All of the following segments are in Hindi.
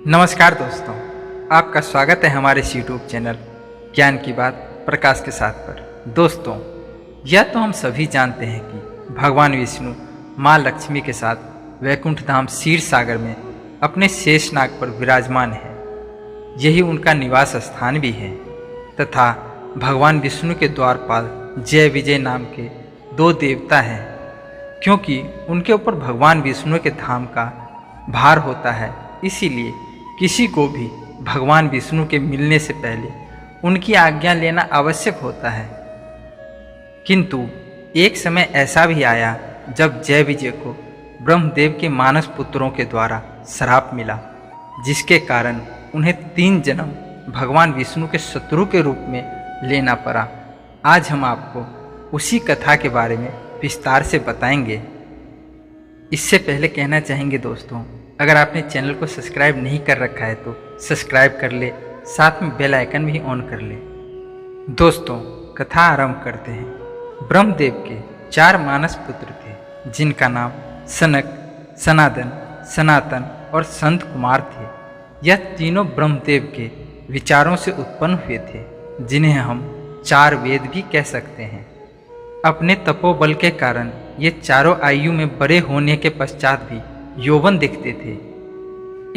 नमस्कार दोस्तों, आपका स्वागत है हमारे इस यूट्यूब चैनल ज्ञान की बात प्रकाश के साथ पर। दोस्तों, यह तो हम सभी जानते हैं कि भगवान विष्णु माँ लक्ष्मी के साथ वैकुंठ धाम क्षीर सागर में अपने शेषनाग पर विराजमान है। यही उनका निवास स्थान भी है तथा भगवान विष्णु के द्वारपाल जय विजय नाम के दो देवता हैं। क्योंकि उनके ऊपर भगवान विष्णु के धाम का भार होता है, इसीलिए किसी को भी भगवान विष्णु के मिलने से पहले उनकी आज्ञा लेना आवश्यक होता है। किंतु एक समय ऐसा भी आया जब जय विजय को ब्रह्मदेव के मानस पुत्रों के द्वारा श्राप मिला, जिसके कारण उन्हें 3 जन्म भगवान विष्णु के शत्रु के रूप में लेना पड़ा। आज हम आपको उसी कथा के बारे में विस्तार से बताएंगे। इससे पहले कहना चाहेंगे दोस्तों, अगर आपने चैनल को सब्सक्राइब नहीं कर रखा है तो सब्सक्राइब कर ले, साथ में बेल आइकन भी ऑन कर ले। दोस्तों, कथा आरंभ करते हैं। ब्रह्मदेव के 4 मानस पुत्र थे, जिनका नाम सनक, सनातन, सनातन और संत कुमार थे। यह तीनों ब्रह्मदेव के विचारों से उत्पन्न हुए थे, जिन्हें हम 4 वेद भी कह सकते हैं। अपने तपोबल के कारण ये चारों आयु में बड़े होने के पश्चात भी यौवन दिखते थे।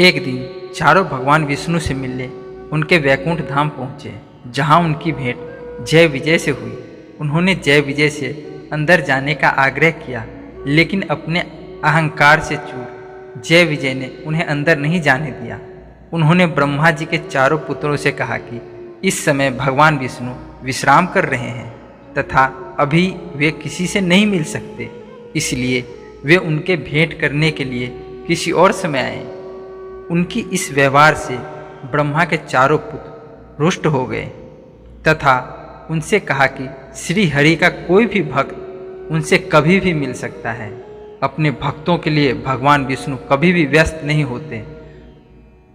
एक दिन चारों भगवान विष्णु से मिलने उनके वैकुंठ धाम पहुँचे, जहाँ उनकी भेंट जय विजय से हुई। उन्होंने जय विजय से अंदर जाने का आग्रह किया, लेकिन अपने अहंकार से चूर जय विजय ने उन्हें अंदर नहीं जाने दिया। उन्होंने ब्रह्मा जी के चारों पुत्रों से कहा कि इस समय भगवान विष्णु विश्राम कर रहे हैं तथा अभी वे किसी से नहीं मिल सकते, इसलिए वे उनके भेंट करने के लिए किसी और समय आए। उनकी इस व्यवहार से ब्रह्मा के चारों पुत्र रुष्ट हो गए तथा उनसे कहा कि श्री हरि का कोई भी भक्त उनसे कभी भी मिल सकता है। अपने भक्तों के लिए भगवान विष्णु कभी भी व्यस्त नहीं होते।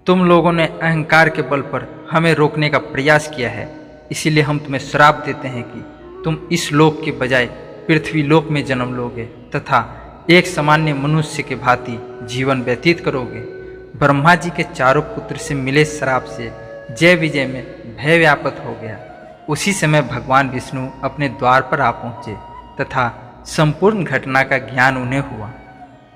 तुम लोगों ने अहंकार के बल पर हमें रोकने का प्रयास किया है, इसीलिए हम तुम्हें श्राप देते हैं कि तुम इस लोक के बजाय पृथ्वी लोक में जन्म लोगे तथा एक सामान्य मनुष्य के भांति जीवन व्यतीत करोगे। ब्रह्मा जी के चारों पुत्र से मिले श्राप से जय विजय में भय व्याप्त हो गया। उसी समय भगवान विष्णु अपने द्वार पर आ पहुँचे तथा संपूर्ण घटना का ज्ञान उन्हें हुआ।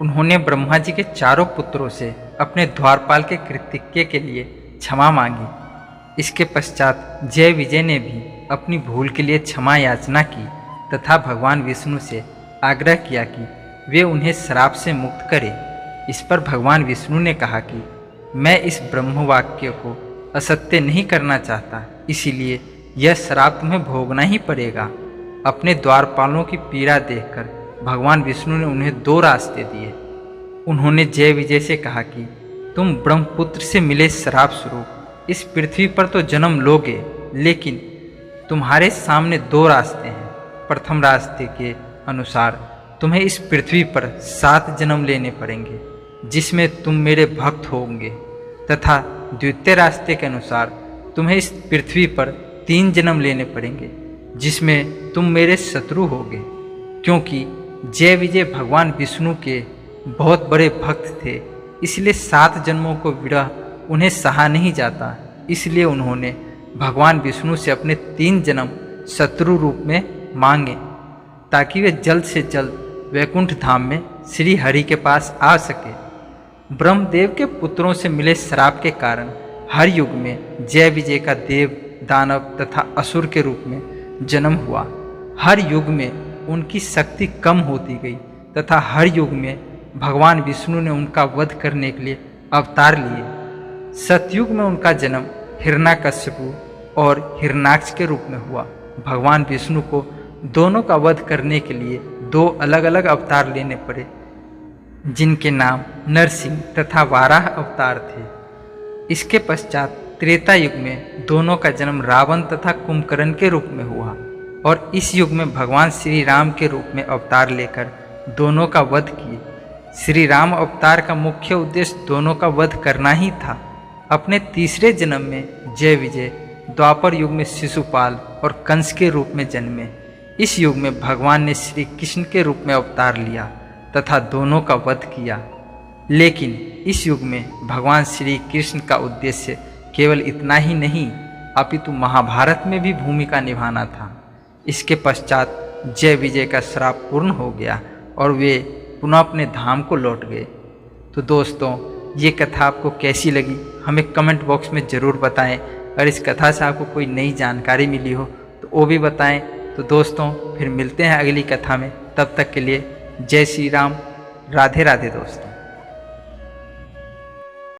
उन्होंने ब्रह्मा जी के चारों पुत्रों से अपने द्वारपाल के कृतज्ञ के लिए क्षमा मांगी। इसके पश्चात जय विजय ने भी अपनी भूल के लिए क्षमा याचना की तथा भगवान विष्णु से आग्रह किया कि वे उन्हें श्राप से मुक्त करें। इस पर भगवान विष्णु ने कहा कि मैं इस ब्रह्म वाक्य को असत्य नहीं करना चाहता, इसीलिए यह श्राप तुम्हें भोगना ही पड़ेगा। अपने द्वारपालों की पीड़ा देखकर भगवान विष्णु ने उन्हें 2 रास्ते दिए। उन्होंने जय विजय से कहा कि तुम ब्रह्मपुत्र से मिले श्राप स्वरूप इस पृथ्वी पर तो जन्म लोगे, लेकिन तुम्हारे सामने 2 रास्ते हैं। प्रथम रास्ते के अनुसार तुम्हें इस पृथ्वी पर 7 जन्म लेने पड़ेंगे, जिसमें तुम मेरे भक्त होंगे, तथा द्वितीय रास्ते के अनुसार तुम्हें इस पृथ्वी पर 3 जन्म लेने पड़ेंगे, जिसमें तुम मेरे शत्रु होगे। क्योंकि जय विजय भगवान विष्णु के बहुत बड़े भक्त थे, इसलिए 7 जन्मों को विरह उन्हें सहा नहीं जाता। इसलिए उन्होंने भगवान विष्णु से अपने 3 जन्म शत्रु रूप में मांगे, ताकि वे जल्द से जल्द वैकुंठ धाम में श्री हरि के पास आ सके। ब्रह्मदेव के पुत्रों से मिले श्राप के कारण हर युग में जय विजय का देव, दानव तथा असुर के रूप में जन्म हुआ। हर युग में उनकी शक्ति कम होती गई तथा हर युग में भगवान विष्णु ने उनका वध करने के लिए अवतार लिए। सतयुग में उनका जन्म हिरण्यकश्यपु और हिरण्याक्ष के रूप में हुआ। भगवान विष्णु को दोनों का वध करने के लिए 2 अलग अलग अवतार लेने पड़े, जिनके नाम नरसिंह तथा वाराह अवतार थे। इसके पश्चात त्रेता युग में दोनों का जन्म रावण तथा कुंभकर्ण के रूप में हुआ और इस युग में भगवान श्री राम के रूप में अवतार लेकर दोनों का वध किए। श्री राम अवतार का मुख्य उद्देश्य दोनों का वध करना ही था। अपने तीसरे जन्म में जय विजय द्वापर युग में शिशुपाल और कंस के रूप में जन्मे। इस युग में भगवान ने श्री कृष्ण के रूप में अवतार लिया तथा दोनों का वध किया। लेकिन इस युग में भगवान श्री कृष्ण का उद्देश्य केवल इतना ही नहीं अपितु महाभारत में भी भूमिका निभाना था। इसके पश्चात जय विजय का श्राप पूर्ण हो गया और वे पुनः अपने धाम को लौट गए। तो दोस्तों, ये कथा आपको कैसी लगी हमें कमेंट बॉक्स में ज़रूर बताएं। अगर इस कथा से आपको कोई नई जानकारी मिली हो तो वो भी बताएं। तो दोस्तों, फिर मिलते हैं अगली कथा में। तब तक के लिए जय श्री राम, राधे राधे दोस्तों।